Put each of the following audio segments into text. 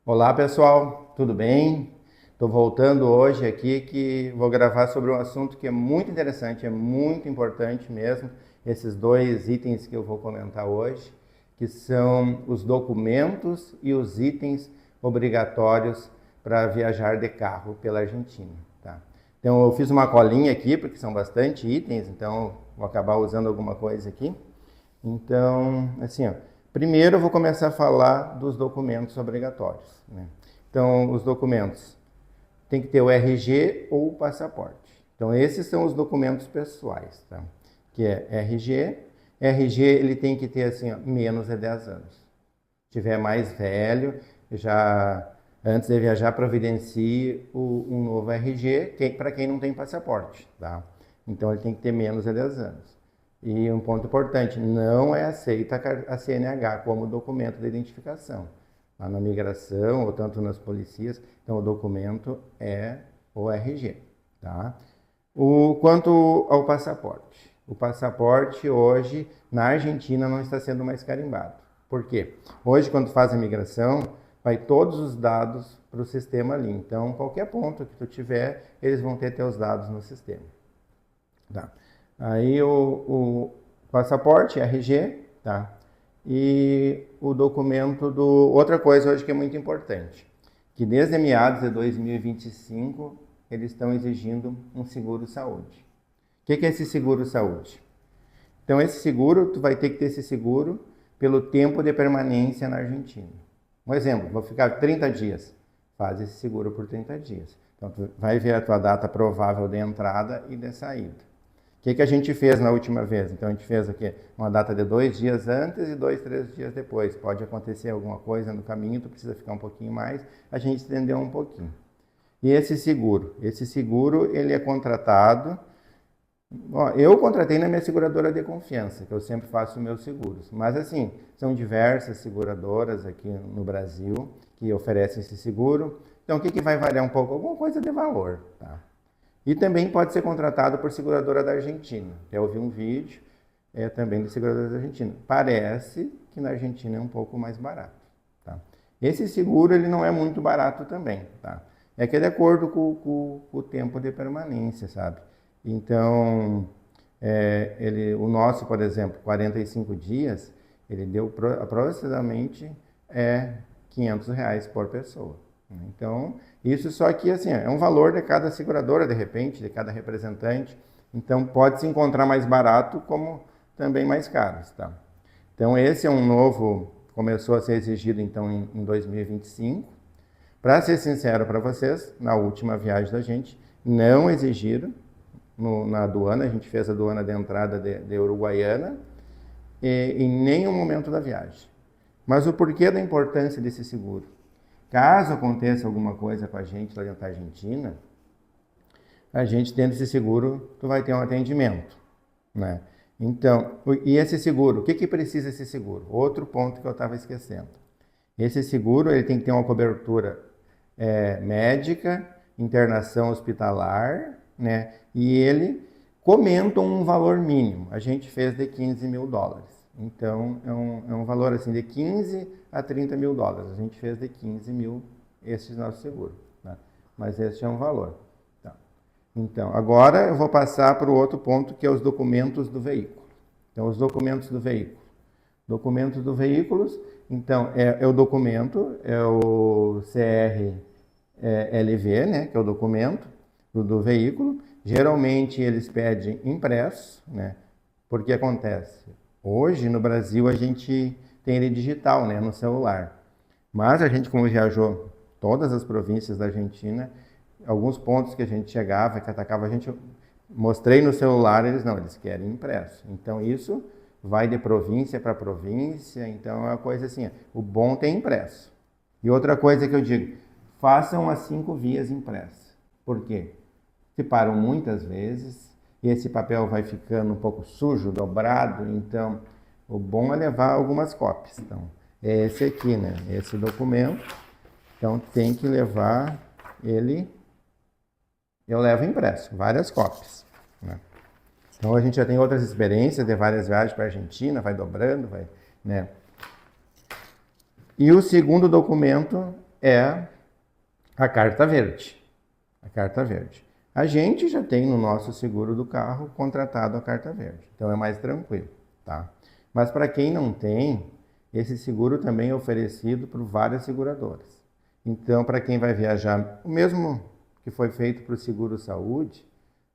Olá pessoal, tudo bem? Estou voltando hoje aqui que vou gravar sobre um assunto que é muito interessante, é muito importante mesmo. Esses dois itens que eu vou comentar hoje, que são os documentos e os itens obrigatórios para viajar de carro pela Argentina. Tá? Então eu fiz uma colinha aqui, porque são bastante itens, então vou acabar usando alguma coisa aqui. Então, assim, ó, primeiro eu vou começar a falar dos documentos obrigatórios, né? Então, os documentos tem que ter o RG ou o passaporte. Então, esses são os documentos pessoais, tá? Que é RG. RG ele tem que ter assim, ó, menos de 10 anos. Se tiver mais velho, já antes de viajar providencie um novo RG para quem não tem passaporte, tá? Então, ele tem que ter menos de 10 anos. E um ponto importante, não é aceita a CNH como documento de identificação. Lá na migração, ou tanto nas polícias, então o documento é o RG. Tá? Quanto ao passaporte. O passaporte hoje, na Argentina, não está sendo mais carimbado. Por quê? Hoje, quando faz a migração, vai todos os dados para o sistema ali. Então, qualquer ponto que tu tiver, eles vão ter teus dados no sistema. Tá? Aí o passaporte, RG, tá? E o documento do... Outra coisa hoje que é muito importante, que desde meados de 2025 eles estão exigindo um seguro-saúde. O que é esse seguro-saúde? Então esse seguro, tu vai ter que ter esse seguro pelo tempo de permanência na Argentina. Um exemplo, vou ficar 30 dias, faz esse seguro por 30 dias. Então tu vai ver a tua data provável de entrada e de saída. O que a gente fez na última vez? Então a gente fez aqui uma data de 2 dias antes e 2, 3 dias depois. Pode acontecer alguma coisa no caminho, tu precisa ficar um pouquinho mais, a gente estendeu um pouquinho. E esse seguro? Esse seguro ele é contratado. Eu contratei na minha seguradora de confiança, que eu sempre faço meus seguros. Mas assim, são diversas seguradoras aqui no Brasil que oferecem esse seguro. Então o que vai variar um pouco? Alguma coisa de valor, tá? E também pode ser contratado por seguradora da Argentina. Eu vi um vídeo também de seguradora da Argentina. Parece que na Argentina é um pouco mais barato. Tá? Esse seguro ele não é muito barato também. Tá? É que é de acordo com o tempo de permanência, sabe? Então, o nosso, por exemplo, 45 dias, ele deu aproximadamente R$ 500 por pessoa. Então, isso só que assim, é um valor de cada seguradora, de repente, de cada representante. Então, pode se encontrar mais barato, como também mais caros. Tá? Então, esse é um novo, começou a ser exigido então em 2025. Para ser sincero para vocês, na última viagem da gente, não exigiram na aduana, a gente fez a aduana de entrada de Uruguaiana, em nenhum momento da viagem. Mas o porquê da importância desse seguro? Caso aconteça alguma coisa com a gente lá dentro da Argentina, a gente tendo esse seguro, tu vai ter um atendimento, né? Então, e esse seguro, o que precisa esse seguro? Outro ponto que eu estava esquecendo. Esse seguro ele tem que ter uma cobertura médica, internação hospitalar, né? E ele comenta um valor mínimo. A gente fez de $15 mil. Então, é um valor assim de 15 a 30 mil dólares. A gente fez de 15 mil esse nosso seguro. Né? Mas esse é um valor. Tá. Então, agora eu vou passar para o outro ponto, que é os documentos do veículo. Então, os documentos do veículo. Documentos do veículo, então, é o documento, é o CRLV, né, que é o documento do veículo. Geralmente, eles pedem impresso, né? Porque acontece... Hoje, no Brasil, a gente tem ele digital, né, no celular. Mas a gente, como viajou todas as províncias da Argentina, alguns pontos que a gente chegava, que atacava a gente, mostrei no celular, eles querem impresso. Então, isso vai de província para província, então é uma coisa assim, o bom tem impresso. E outra coisa que eu digo, façam as 5 vias impressas. Por quê? Se param muitas vezes, e esse papel vai ficando um pouco sujo, dobrado, então o bom é levar algumas cópias. Então, é esse aqui, né? Esse documento. Então, tem que levar ele, eu levo impresso, várias cópias. Né? Então, a gente já tem outras experiências de várias viagens para a Argentina, vai dobrando, vai, né? E o segundo documento é a carta verde. A carta verde. A gente já tem no nosso seguro do carro contratado a carta verde, então é mais tranquilo, tá? Mas para quem não tem, esse seguro também é oferecido por várias seguradoras. Então, para quem vai viajar, o mesmo que foi feito para o seguro saúde,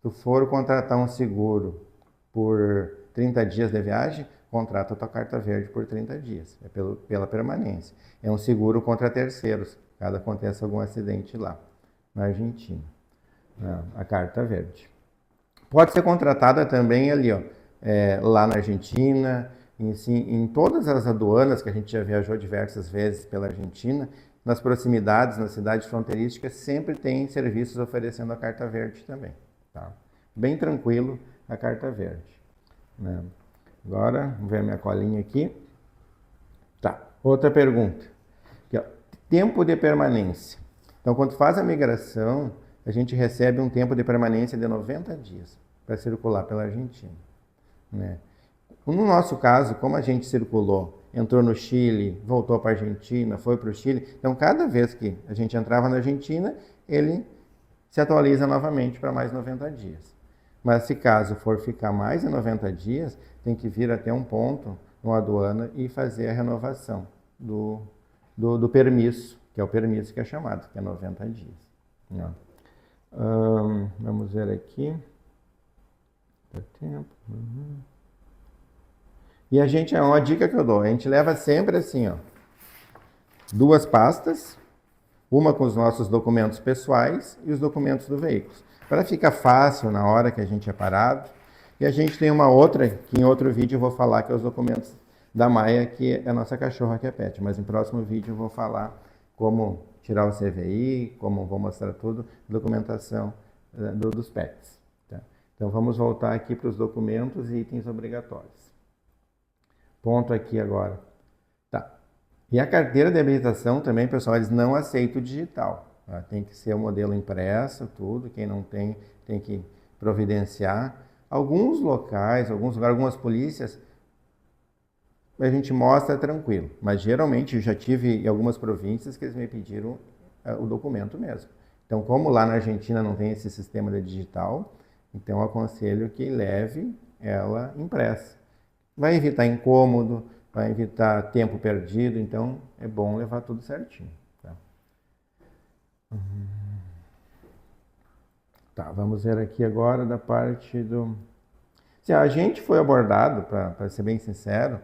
se for contratar um seguro por 30 dias de viagem, contrata a tua carta verde por 30 dias, é pela permanência. É um seguro contra terceiros, caso aconteça algum acidente lá na Argentina. A carta verde. Pode ser contratada também ali, ó, lá na Argentina, em todas as aduanas, que a gente já viajou diversas vezes pela Argentina, nas proximidades, nas cidades fronteirísticas, sempre tem serviços oferecendo a carta verde também. Tá? Bem tranquilo a carta verde. Né? Agora, vamos ver a minha colinha aqui. Tá, outra pergunta. Aqui, ó. Tempo de permanência. Então, quando faz a migração, a gente recebe um tempo de permanência de 90 dias para circular pela Argentina. Né? No nosso caso, como a gente circulou, entrou no Chile, voltou para a Argentina, foi para o Chile, então cada vez que a gente entrava na Argentina, ele se atualiza novamente para mais 90 dias. Mas se caso for ficar mais de 90 dias, tem que vir até um ponto, uma aduana, e fazer a renovação do permisso, que é o permisso que é chamado, que é 90 dias. Vamos ver aqui. Dá tempo. E a gente, é uma dica que eu dou, a gente leva sempre assim, ó, 2 pastas, uma com os nossos documentos pessoais e os documentos do veículo, para ficar fácil na hora que a gente é parado. E a gente tem uma outra, que em outro vídeo eu vou falar, que é os documentos da Maia, que é a nossa cachorra que é pet, mas no próximo vídeo eu vou falar como tirar o CVI, como vou mostrar tudo, documentação dos pets. Tá? Então vamos voltar aqui para os documentos e itens obrigatórios. Ponto aqui agora. Tá. E a carteira de habilitação também, pessoal, eles não aceitam o digital. Tá? Tem que ser o modelo impresso, tudo. Quem não tem, tem que providenciar. Alguns locais, algumas polícias, a gente mostra tranquilo. Mas geralmente eu já tive em algumas províncias que eles me pediram o documento mesmo. Então, como lá na Argentina não tem esse sistema de digital, então eu aconselho que leve ela impressa. Vai evitar incômodo, vai evitar tempo perdido, então é bom levar tudo certinho. Tá, vamos ver aqui agora da parte do... Assim, a gente foi abordado, para ser bem sincero,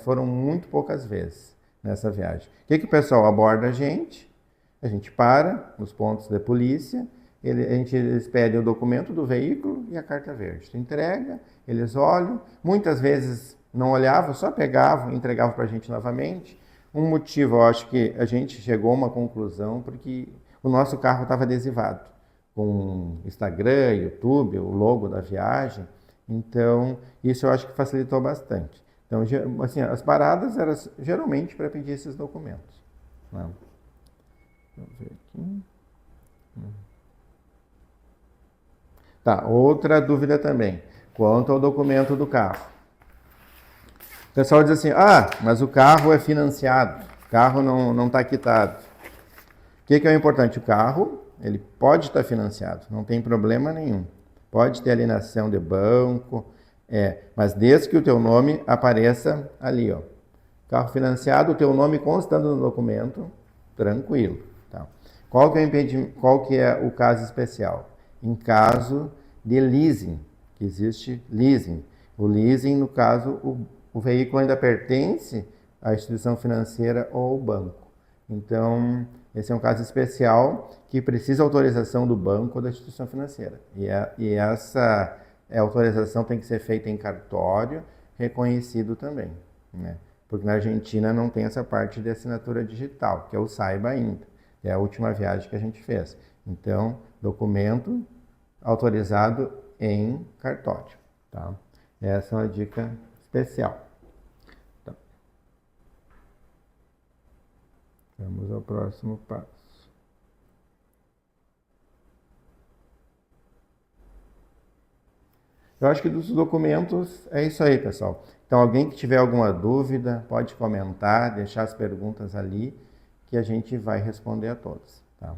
foram muito poucas vezes nessa viagem. O que o pessoal aborda a gente? A gente para nos pontos de polícia, eles pedem o documento do veículo e a carta verde. Tu entrega, eles olham, muitas vezes não olhavam, só pegavam e entregavam para a gente novamente. Um motivo, eu acho que a gente chegou a uma conclusão, porque o nosso carro estava adesivado com Instagram, YouTube, o logo da viagem. Então, isso eu acho que facilitou bastante. Então, assim, as paradas eram geralmente para pedir esses documentos. Vamos ver aqui. Tá, outra dúvida também, quanto ao documento do carro. O pessoal diz assim, mas o carro é financiado, o carro não está quitado. O que é o importante? O carro, ele pode estar financiado, não tem problema nenhum. Pode ter alienação de banco, mas desde que o teu nome apareça ali, ó. Carro financiado, o teu nome constando no documento, tranquilo. Tá? Qual que é o caso especial? Em caso de leasing, que existe leasing. O leasing, no caso, o veículo ainda pertence à instituição financeira ou ao banco. Então, esse é um caso especial que precisa autorização do banco ou da instituição financeira. E essa autorização tem que ser feita em cartório, reconhecido também. Né? Porque na Argentina não tem essa parte de assinatura digital, que eu saiba ainda. É a última viagem que a gente fez. Então, documento autorizado em cartório. Tá? Essa é uma dica especial. Tá. Vamos ao próximo passo. Eu acho que dos documentos é isso aí, pessoal. Então, alguém que tiver alguma dúvida, pode comentar, deixar as perguntas ali, que a gente vai responder a todos. Tá?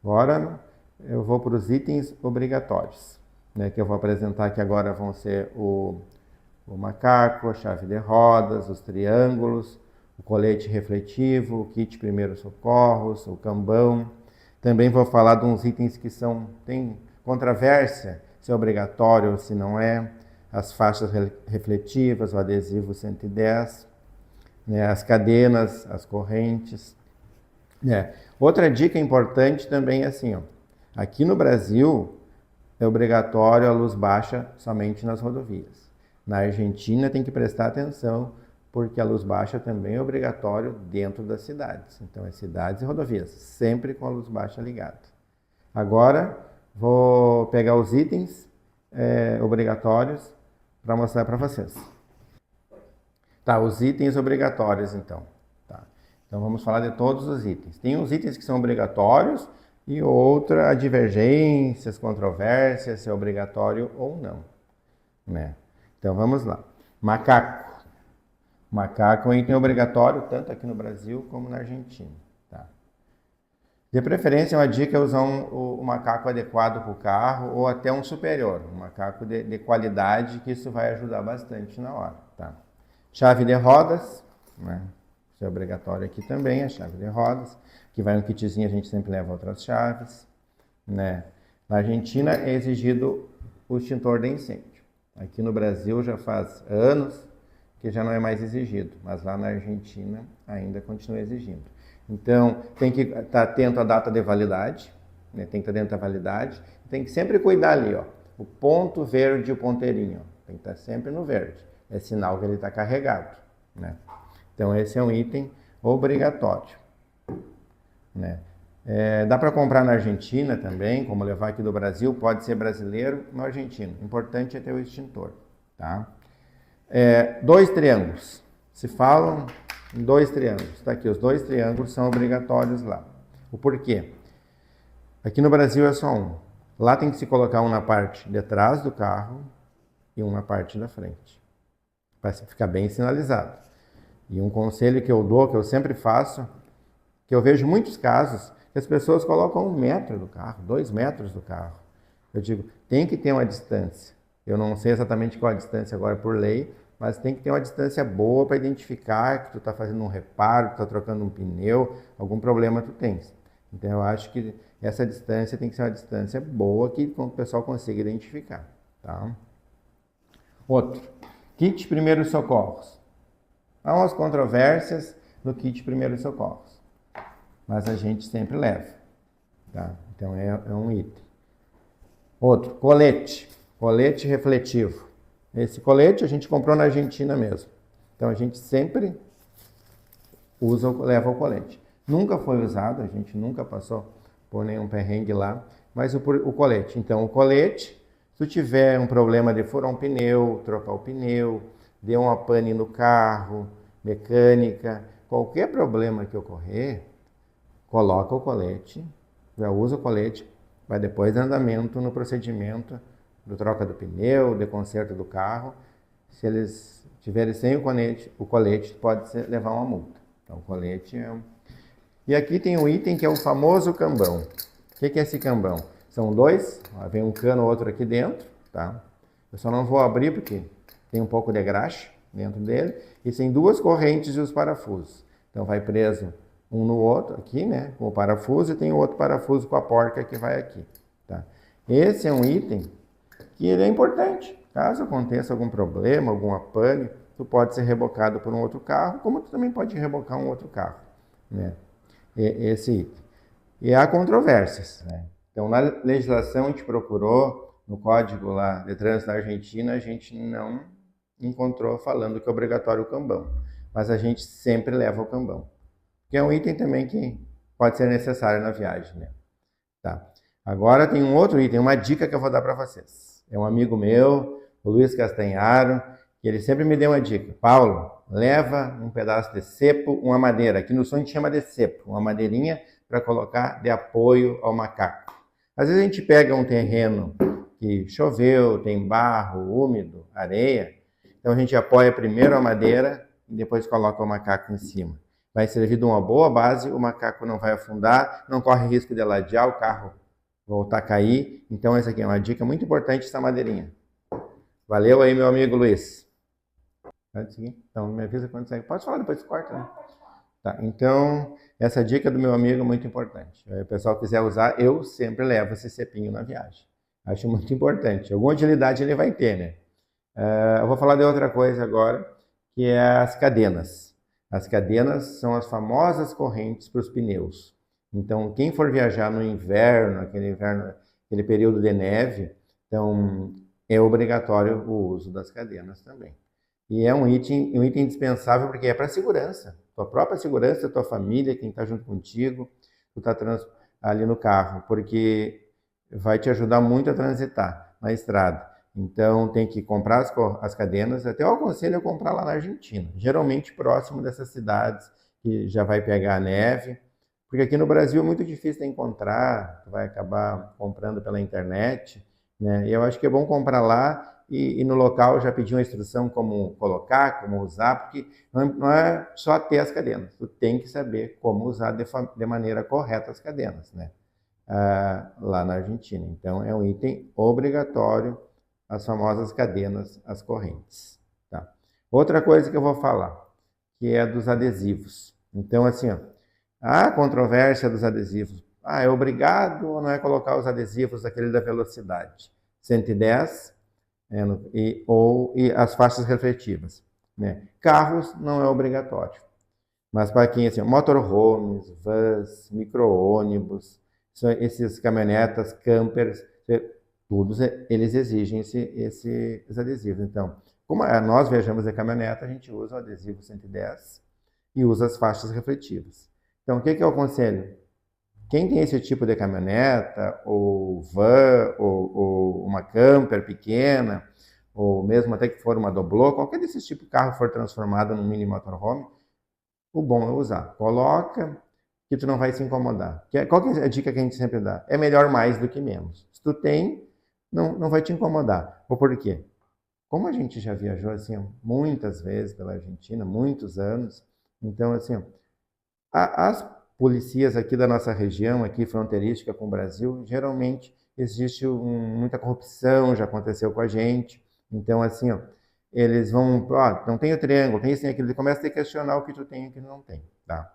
Agora eu vou para os itens obrigatórios, né, que eu vou apresentar aqui agora vão ser o macaco, a chave de rodas, os triângulos, o colete refletivo, o kit primeiros socorros, o cambão. Também vou falar de uns itens que tem controvérsia, se é obrigatório ou se não é, as faixas refletivas, o adesivo 110, né, as cadenas, as correntes. Outra dica importante também é assim, ó, aqui no Brasil é obrigatório a luz baixa somente nas rodovias. Na Argentina tem que prestar atenção, porque a luz baixa também é obrigatório dentro das cidades. Então, é cidades e rodovias, sempre com a luz baixa ligada. Agora, vou pegar os itens obrigatórios para mostrar para vocês. Tá, os itens obrigatórios, então. Tá. Então, vamos falar de todos os itens. Tem os itens que são obrigatórios e outra, divergências, controvérsias, se é obrigatório ou não. Né? Então, vamos lá. Macaco. Macaco é um item obrigatório, tanto aqui no Brasil como na Argentina. Tá? De preferência, uma dica é usar o macaco adequado para o carro ou até um superior, um macaco de qualidade, que isso vai ajudar bastante na hora. Tá? Chave de rodas, né? Isso é obrigatório aqui também, a chave de rodas, que vai no kitzinho, a gente sempre leva outras chaves. Né? Na Argentina é exigido o extintor de incêndio. Aqui no Brasil já faz anos que já não é mais exigido, mas lá na Argentina ainda continua exigindo. Então, tem que estar atento à data de validade, né? Tem que estar dentro da validade, tem que sempre cuidar ali, ó, o ponto verde e o ponteirinho, ó, tem que estar sempre no verde, é sinal que ele está carregado. Né? Então, esse é um item obrigatório. Né? Dá para comprar na Argentina também, como levar aqui do Brasil, pode ser brasileiro ou argentino, o importante é ter o extintor. Tá? 2 triângulos. Se falam em 2 triângulos. Está aqui, os 2 triângulos são obrigatórios lá. O porquê? Aqui no Brasil é só um. Lá tem que se colocar um na parte de trás do carro e um na parte da frente. Para ficar bem sinalizado. E um conselho que eu dou, que eu sempre faço, que eu vejo muitos casos, que as pessoas colocam 1 metro do carro, 2 metros do carro. Eu digo, tem que ter uma distância. Eu não sei exatamente qual a distância agora por lei, mas tem que ter uma distância boa para identificar que tu está fazendo um reparo, que tu está trocando um pneu, algum problema tu tens. Então eu acho que essa distância tem que ser uma distância boa que o pessoal consiga identificar. Tá? Outro, kit primeiros socorros. Há umas controvérsias no kit primeiros socorros, mas a gente sempre leva. Tá? Então é um item. Outro, colete. Colete refletivo. Esse colete a gente comprou na Argentina mesmo. Então a gente sempre leva o colete. Nunca foi usado, a gente nunca passou por nenhum perrengue lá, mas o colete. Então o colete, se tu tiver um problema de furar um pneu, trocar o pneu, deu uma pane no carro, mecânica, qualquer problema que ocorrer, coloca o colete, já usa o colete, vai depois de andamento no procedimento do troca do pneu, de conserto do carro. Se eles tiverem sem o colete pode levar uma multa. Então o colete é E aqui tem um item que é o famoso cambão. O que é esse cambão? São 2, vem um cano outro aqui dentro, tá? Eu só não vou abrir porque tem um pouco de graxa dentro dele. E tem 2 correntes e os parafusos. Então vai preso um no outro aqui, né? Com o parafuso, e tem outro parafuso com a porca que vai aqui. Tá? Esse é um item que ele é importante. Caso aconteça algum problema, alguma pane, tu pode ser rebocado por um outro carro, como tu também pode rebocar um outro carro. Né? Esse item. E há controvérsias. Né? Então, na legislação, a gente procurou, no Código lá de Trânsito da Argentina, a gente não encontrou falando que é obrigatório o cambão. Mas a gente sempre leva o cambão. Que é um item também que pode ser necessário na viagem. Né? Tá. Agora tem um outro item, uma dica que eu vou dar para vocês. É um amigo meu, o Luiz Castanharo, que ele sempre me deu uma dica. Paulo, leva um pedaço de cepo, uma madeira. Aqui no sul a gente chama de cepo, uma madeirinha para colocar de apoio ao macaco. Às vezes a gente pega um terreno que choveu, tem barro, úmido, areia. Então a gente apoia primeiro a madeira e depois coloca o macaco em cima. vai servir de uma boa base, o macaco não vai afundar, não corre risco de ladear o carro, voltar a cair. Então essa aqui é uma dica muito importante, essa madeirinha. Valeu aí, meu amigo Luiz. Então, me avisa quando sair. Pode falar, depois corta, né? Tá, então, essa dica do meu amigo é muito importante. Se o pessoal quiser usar, eu sempre levo esse cepinho na viagem. Acho muito importante. Alguma utilidade ele vai ter, né? Eu vou falar de outra coisa agora, que é as cadenas. As cadenas são as famosas correntes para os pneus. Então, quem for viajar no inverno, aquele período de neve, então é obrigatório o uso das cadenas também. E é um item indispensável porque é para a segurança. Tua própria segurança, tua família, quem está junto contigo, tu está ali no carro, porque vai te ajudar muito a transitar na estrada. Então tem que comprar as cadenas, até eu aconselho a comprar lá na Argentina, geralmente próximo dessas cidades que já vai pegar a neve, porque aqui no Brasil é muito difícil de encontrar, tu vai acabar comprando pela internet, né? E eu acho que é bom comprar lá e no local já pedir uma instrução como colocar, como usar, porque não é só ter as cadenas, tu tem que saber como usar de maneira correta as cadenas, né? Lá na Argentina. Então é um item obrigatório, as famosas cadenas, as correntes. Tá? Outra coisa que eu vou falar, que é dos adesivos. Então assim, ó, a controvérsia dos adesivos. É obrigado ou não é colocar os adesivos daquele da velocidade? 110 e as faixas refletivas. Né? Carros não é obrigatório. Mas para quem, assim, motorhomes, vans, micro-ônibus, esses caminhonetas, campers, todos eles exigem esses adesivos. Então, como nós viajamos de caminhoneta, a gente usa o adesivo 110 e usa as faixas refletivas. Então, o que eu aconselho? Quem tem esse tipo de caminhoneta, ou van, ou uma camper pequena, ou mesmo até que for uma doblô, qualquer desses tipos de carro for transformado num mini motorhome, o bom é usar. Coloca que tu não vai se incomodar. Qual que é a dica que a gente sempre dá? É melhor mais do que menos. Se tu tem, não vai te incomodar. Ou por quê? Como a gente já viajou assim muitas vezes pela Argentina, muitos anos, então assim, as polícias aqui da nossa região, aqui fronteiriça com o Brasil, geralmente existe muita corrupção, já aconteceu com a gente. Então assim, eles vão, não tem o triângulo, tem isso, tem aquilo, ele começa a questionar o que tu tem e o que não tem, tá?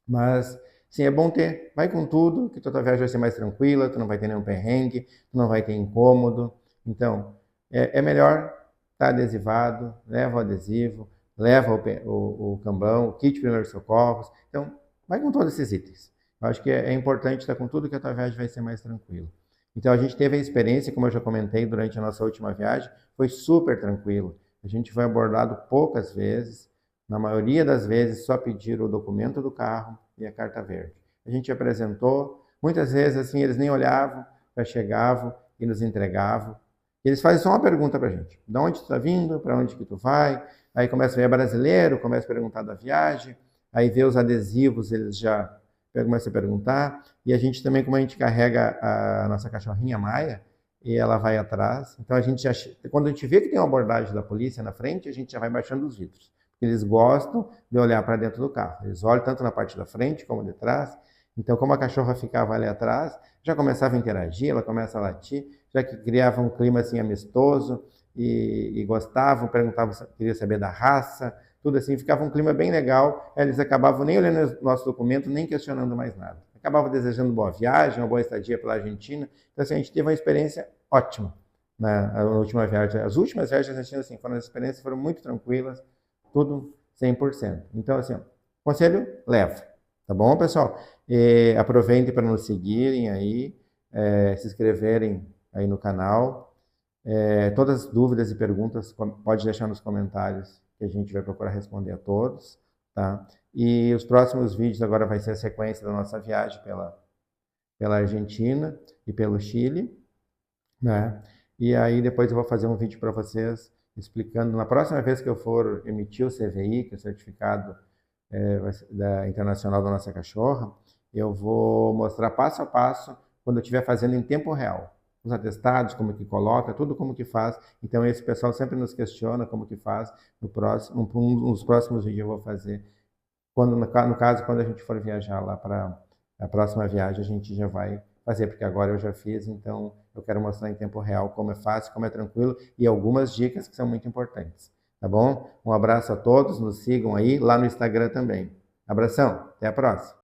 Mas, sim, é bom ter, vai com tudo, que tua viagem vai ser mais tranquila, tu não vai ter nenhum perrengue, tu não vai ter incômodo. Então, é melhor estar adesivado, leva o adesivo, leva o cambão, o kit de primeiros socorros. Então, vai com todos esses itens. Eu acho que é importante estar com tudo, que a tua viagem vai ser mais tranquila. Então, a gente teve a experiência, como eu já comentei durante a nossa última viagem, foi super tranquilo. A gente foi abordado poucas vezes, na maioria das vezes só pediram o documento do carro e a carta verde. A gente apresentou, muitas vezes assim eles nem olhavam, já chegavam e nos entregavam. Eles fazem só uma pergunta para a gente: de onde tu está vindo, para onde que tu vai? Aí começa a ver, é brasileiro, começa a perguntar da viagem, aí vê os adesivos, eles já começam a perguntar. E a gente também, como a gente carrega a nossa cachorrinha Maia, e ela vai atrás, então a gente já, quando a gente vê que tem uma abordagem da polícia na frente, a gente já vai baixando os vidros. Eles gostam de olhar para dentro do carro. Eles olham tanto na parte da frente como de trás. Então, como a cachorra ficava ali atrás, já começava a interagir, ela começa a latir, já que criava um clima assim amistoso e gostavam, perguntavam, queriam saber da raça, tudo assim, ficava um clima bem legal. Eles acabavam nem olhando o nosso documento, nem questionando mais nada. Acabavam desejando boa viagem, uma boa estadia pela Argentina. Então, assim, a gente teve uma experiência ótima na última viagem. As últimas viagens da Argentina, assim, foram as experiências foram muito tranquilas, tudo 100%. Então, assim, conselho, leva. Tá bom, pessoal? Aproveitem para nos seguirem aí, se inscreverem aí no canal. Todas as dúvidas e perguntas, pode deixar nos comentários, que a gente vai procurar responder a todos, tá? E os próximos vídeos agora vai ser a sequência da nossa viagem pela Argentina e pelo Chile, né? E aí depois eu vou fazer um vídeo para vocês explicando, na próxima vez que eu for emitir o CVI, que é o Certificado Internacional da Nossa Cachorra, eu vou mostrar passo a passo, quando eu estiver fazendo em tempo real. Os atestados, como que coloca, tudo como que faz. Então esse pessoal sempre nos questiona como que faz. Nos próximos vídeos eu vou fazer No caso, quando a gente for viajar lá para a próxima viagem, a gente já vai fazer, porque agora eu já fiz, então eu quero mostrar em tempo real como é fácil, como é tranquilo e algumas dicas que são muito importantes. Tá bom? Um abraço a todos, nos sigam aí, lá no Instagram também. Abração, até a próxima!